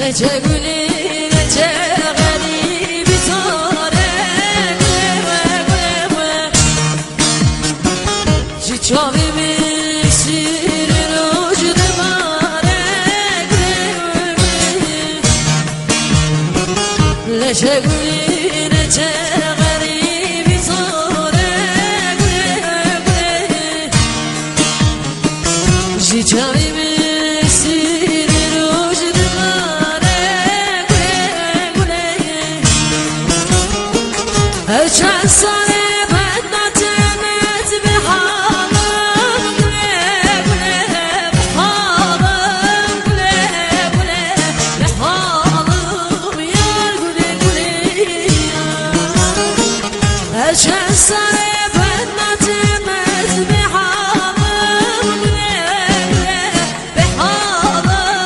لچه گلی لچه غریبی تاره جی چاوی میسیر روش دماره لچه گلی